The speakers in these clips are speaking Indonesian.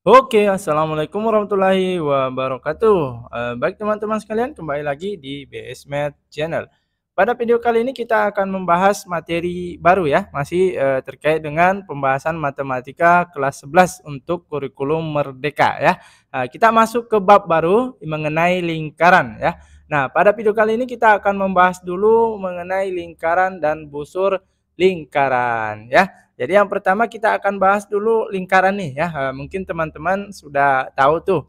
Oke, assalamualaikum warahmatullahi wabarakatuh. Baik teman-teman sekalian, kembali lagi di BS Math Channel. Pada video kali ini kita akan membahas materi baru ya, masih terkait dengan pembahasan matematika kelas 11 untuk kurikulum Merdeka ya. Kita masuk ke bab baru mengenai lingkaran ya. Nah, pada video kali ini kita akan membahas dulu mengenai lingkaran dan busur lingkaran ya. Jadi yang pertama kita akan bahas dulu lingkaran nih ya. Mungkin teman-teman sudah tahu tuh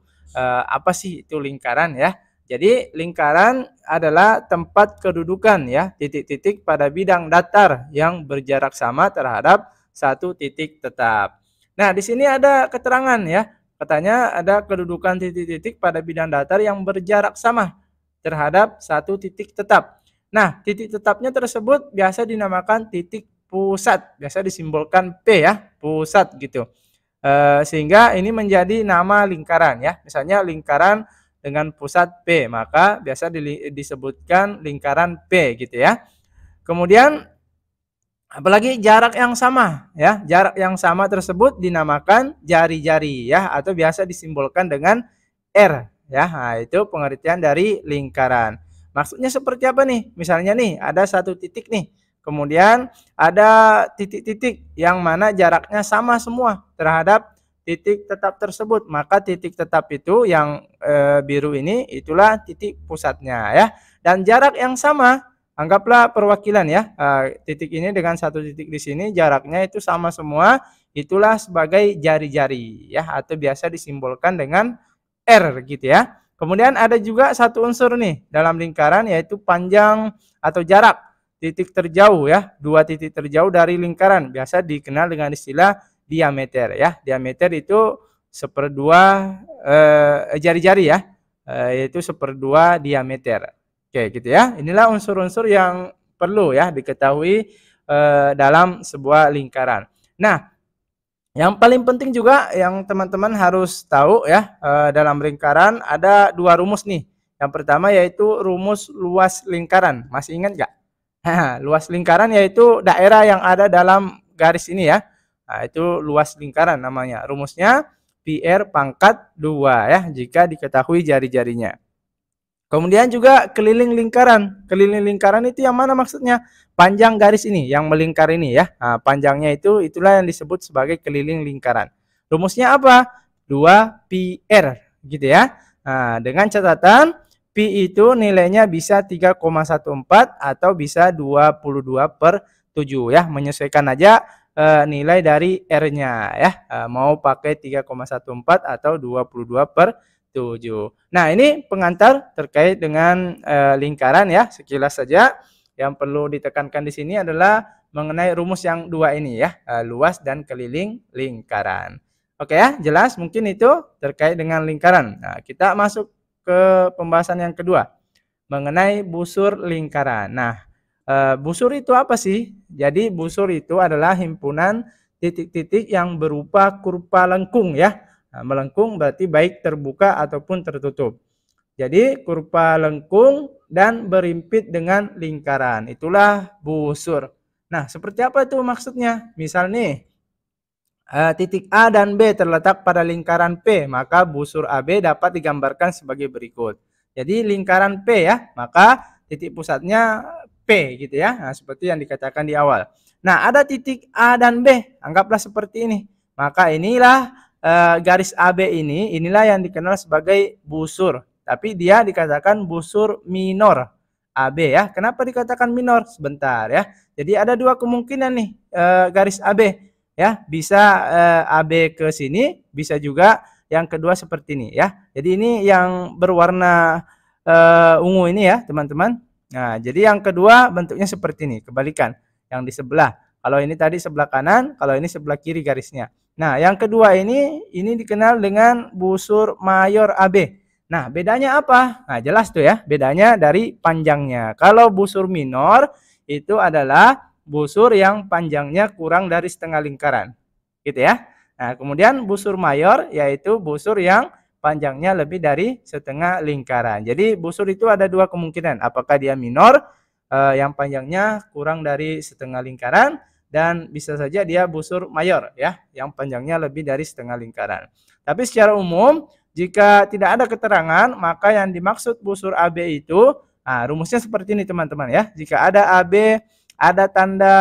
apa sih itu lingkaran ya. Jadi lingkaran adalah tempat kedudukan ya, titik-titik pada bidang datar yang berjarak sama terhadap satu titik tetap. Nah, di sini ada keterangan ya. Katanya ada kedudukan titik-titik pada bidang datar yang berjarak sama terhadap satu titik tetap. Nah, titik tetapnya tersebut biasa dinamakan titik pusat, biasa disimbolkan P ya, pusat gitu. Sehingga ini menjadi nama lingkaran ya. Misalnya lingkaran dengan pusat P, maka biasa disebutkan lingkaran P gitu ya. Kemudian apalagi jarak yang sama ya, jarak yang sama tersebut dinamakan jari-jari ya, atau biasa disimbolkan dengan R ya. Nah, itu pengertian dari lingkaran. Maksudnya seperti apa nih? Misalnya nih ada satu titik nih, kemudian ada titik-titik yang mana jaraknya sama semua terhadap titik tetap tersebut, maka titik tetap itu yang biru ini itulah titik pusatnya ya. Dan jarak yang sama, anggaplah perwakilan ya, titik ini dengan satu titik di sini jaraknya itu sama semua, itulah sebagai jari-jari ya, atau biasa disimbolkan dengan R gitu ya. Kemudian ada juga satu unsur nih dalam lingkaran, yaitu panjang atau jarak titik terjauh ya, dua titik terjauh dari lingkaran biasa dikenal dengan istilah diameter ya. Diameter itu seperdua jari-jari ya, yaitu seperdua diameter. Oke gitu ya. Inilah unsur-unsur yang perlu ya diketahui dalam sebuah lingkaran. Nah, yang paling penting juga yang teman-teman harus tahu ya, dalam lingkaran ada dua rumus nih. Yang pertama yaitu rumus luas lingkaran. Masih ingat nggak? Luas lingkaran yaitu daerah yang ada dalam garis ini ya. Nah, itu luas lingkaran namanya. Rumusnya PR pangkat 2 ya, jika diketahui jari-jarinya. Kemudian juga keliling lingkaran. Keliling lingkaran itu yang mana maksudnya? Panjang garis ini, yang melingkar ini ya. Nah, panjangnya itulah yang disebut sebagai keliling lingkaran. Rumusnya apa? 2πr gitu ya. Nah, dengan catatan pi itu nilainya bisa 3,14 atau bisa 22/7 ya. Menyesuaikan aja nilai dari R-nya ya. Mau pakai 3,14 atau 22/7. Nah, ini pengantar terkait dengan lingkaran ya. Sekilas saja yang perlu ditekankan di sini adalah mengenai rumus yang dua ini ya, luas dan keliling lingkaran. Oke ya, jelas mungkin itu terkait dengan lingkaran. Nah, kita masuk ke pembahasan yang kedua mengenai busur lingkaran. Nah, busur itu apa sih? Jadi busur itu adalah himpunan titik-titik yang berupa kurva lengkung ya. Nah, melengkung berarti baik terbuka ataupun tertutup. Jadi kurva lengkung dan berimpit dengan lingkaran. Itulah busur. Nah, seperti apa itu maksudnya? Misal nih, titik A dan B terletak pada lingkaran P, maka busur AB dapat digambarkan sebagai berikut. Jadi lingkaran P ya, maka titik pusatnya P gitu ya. Nah, seperti yang dikatakan di awal. Nah, ada titik A dan B, anggaplah seperti ini. Maka inilah garis AB inilah yang dikenal sebagai busur. Tapi dia dikatakan busur minor AB ya. Kenapa dikatakan minor? Sebentar ya. Jadi ada dua kemungkinan nih garis AB ya. Bisa AB ke sini, bisa juga yang kedua seperti ini ya. Jadi ini yang berwarna ungu ini ya teman-teman. Nah, jadi yang kedua bentuknya seperti ini, kebalikan. Yang di sebelah. Kalau ini tadi sebelah kanan, kalau ini sebelah kiri garisnya. Nah, yang kedua ini dikenal dengan busur mayor AB. Nah, bedanya apa? Nah, jelas tuh ya, bedanya dari panjangnya. Kalau busur minor itu adalah busur yang panjangnya kurang dari setengah lingkaran. Gitu ya. Nah, kemudian busur mayor yaitu busur yang panjangnya lebih dari setengah lingkaran. Jadi busur itu ada dua kemungkinan. Apakah dia minor yang panjangnya kurang dari setengah lingkaran, dan bisa saja dia busur mayor ya, yang panjangnya lebih dari setengah lingkaran. Tapi secara umum jika tidak ada keterangan, maka yang dimaksud busur AB itu, nah rumusnya seperti ini teman-teman ya. Jika ada AB, ada tanda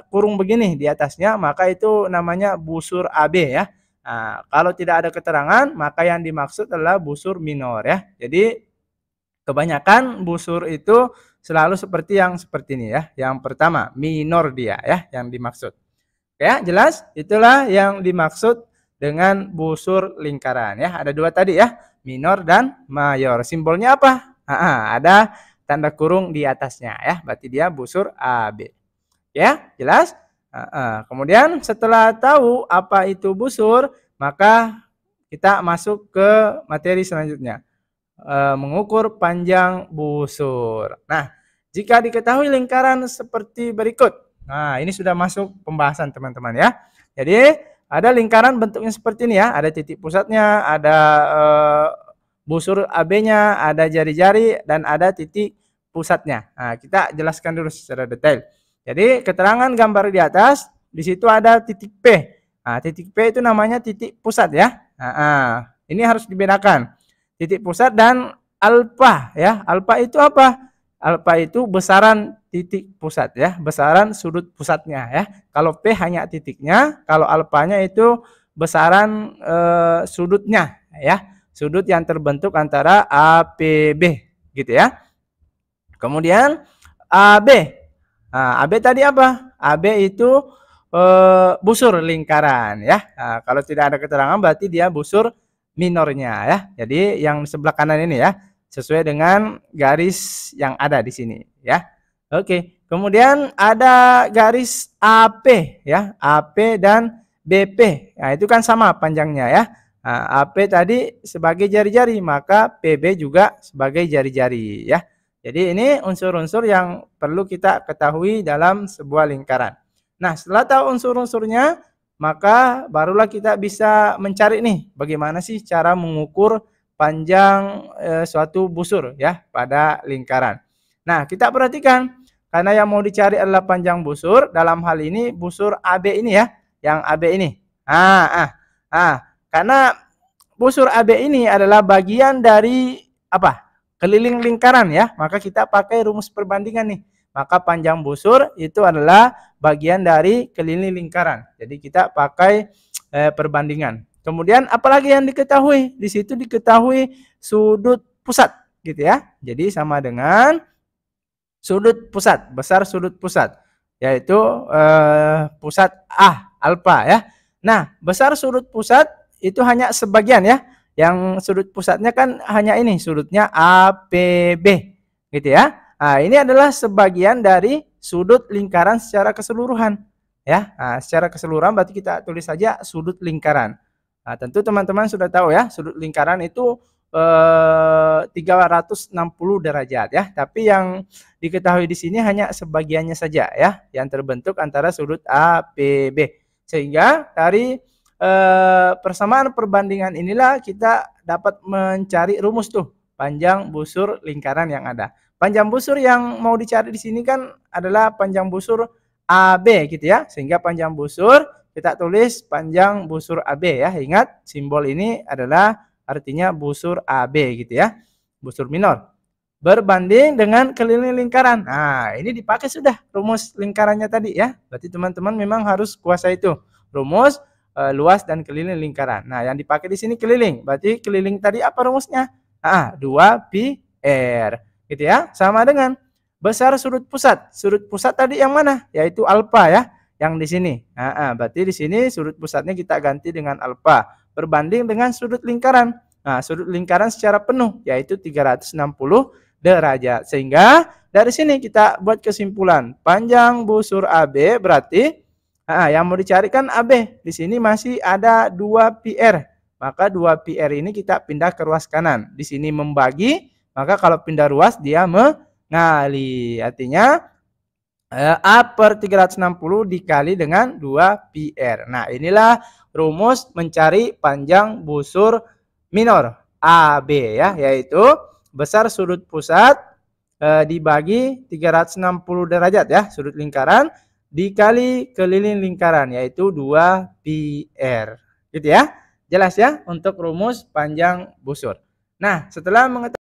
kurung begini di atasnya, maka itu namanya busur AB ya. Nah, kalau tidak ada keterangan, maka yang dimaksud adalah busur minor ya. Jadi kebanyakan busur itu selalu seperti yang seperti ini ya. Yang pertama, minor dia ya yang dimaksud. Ya, jelas? Itulah yang dimaksud dengan busur lingkaran ya. Ada dua tadi ya, minor dan mayor. Simbolnya apa? Ada tanda kurung di atasnya ya. Berarti dia busur AB. Ya, jelas? Kemudian setelah tahu apa itu busur, maka kita masuk ke materi selanjutnya. Mengukur panjang busur. Nah, jika diketahui lingkaran seperti berikut. Nah, ini sudah masuk pembahasan teman-teman ya. Jadi, ada lingkaran bentuknya seperti ini ya. Ada titik pusatnya, ada busur AB-nya, ada jari-jari, dan ada titik pusatnya. Nah, kita jelaskan dulu secara detail. Jadi, keterangan gambar di atas, di situ ada titik P. Nah, titik P itu namanya titik pusat ya. Ini harus dibedakan. Titik pusat dan alfa ya. Alfa itu apa? Alfa itu besaran titik pusat ya, besaran sudut pusatnya ya. Kalau P hanya titiknya, kalau alfanya itu besaran sudutnya ya. Sudut yang terbentuk antara APB gitu ya. Kemudian AB. Nah, AB tadi apa? AB itu busur lingkaran ya. Nah, kalau tidak ada keterangan berarti dia busur minornya ya. Jadi yang sebelah kanan ini ya, sesuai dengan garis yang ada di sini ya. Oke, kemudian ada garis AP ya, AP dan BP. Nah, itu kan sama panjangnya ya. Nah, AP tadi sebagai jari-jari, maka PB juga sebagai jari-jari ya. Jadi ini unsur-unsur yang perlu kita ketahui dalam sebuah lingkaran. Nah, setelah tahu unsur-unsurnya, maka barulah kita bisa mencari nih bagaimana sih cara mengukur panjang suatu busur ya pada lingkaran. Nah, kita perhatikan karena yang mau dicari adalah panjang busur, dalam hal ini busur AB ini ya, yang AB ini. Karena busur AB ini adalah bagian dari apa? Keliling lingkaran ya, maka kita pakai rumus perbandingan nih. Maka panjang busur itu adalah bagian dari keliling lingkaran. Jadi kita pakai perbandingan. Kemudian apalagi yang diketahui? Di situ diketahui sudut pusat gitu ya. Jadi sama dengan sudut pusat, besar sudut pusat, yaitu pusat A, alfa ya. Nah, besar sudut pusat itu hanya sebagian ya. Yang sudut pusatnya kan hanya ini, sudutnya APB gitu ya. Nah, ini adalah sebagian dari sudut lingkaran secara keseluruhan ya. Nah, secara keseluruhan berarti kita tulis saja sudut lingkaran. Nah, tentu teman-teman sudah tahu ya, sudut lingkaran itu 360 derajat ya. Tapi yang diketahui di sini hanya sebagiannya saja ya, yang terbentuk antara sudut APB. Sehingga dari persamaan perbandingan inilah kita dapat mencari rumus tuh panjang busur lingkaran yang ada. Panjang busur yang mau dicari di sini kan adalah panjang busur AB gitu ya. Sehingga panjang busur kita tulis panjang busur AB ya. Ingat simbol ini adalah artinya busur AB gitu ya. Busur minor. Berbanding dengan keliling lingkaran. Nah, ini dipakai sudah rumus lingkarannya tadi ya. Berarti teman-teman memang harus kuasai itu. Rumus luas dan keliling lingkaran. Nah, yang dipakai di sini keliling. Berarti keliling tadi apa rumusnya? 2πr. Gitu ya, sama dengan besar sudut pusat. Sudut pusat tadi yang mana? Yaitu alfa ya, yang di sini. Berarti di sini sudut pusatnya kita ganti dengan alfa berbanding dengan sudut lingkaran. Nah, sudut lingkaran secara penuh yaitu 360 derajat. Sehingga dari sini kita buat kesimpulan, panjang busur AB berarti yang mau dicarikan AB. Di sini masih ada 2πr. Maka 2πr ini kita pindah ke ruas kanan. Di sini membagi, maka kalau pindah ruas dia mengali. Artinya A/360 dikali dengan 2πr. Nah, inilah rumus mencari panjang busur minor AB ya, yaitu besar sudut pusat dibagi 360 derajat ya, sudut lingkaran, dikali keliling lingkaran, yaitu 2 pi R. Gitu ya. Jelas ya untuk rumus panjang busur. Nah, setelah mengetahui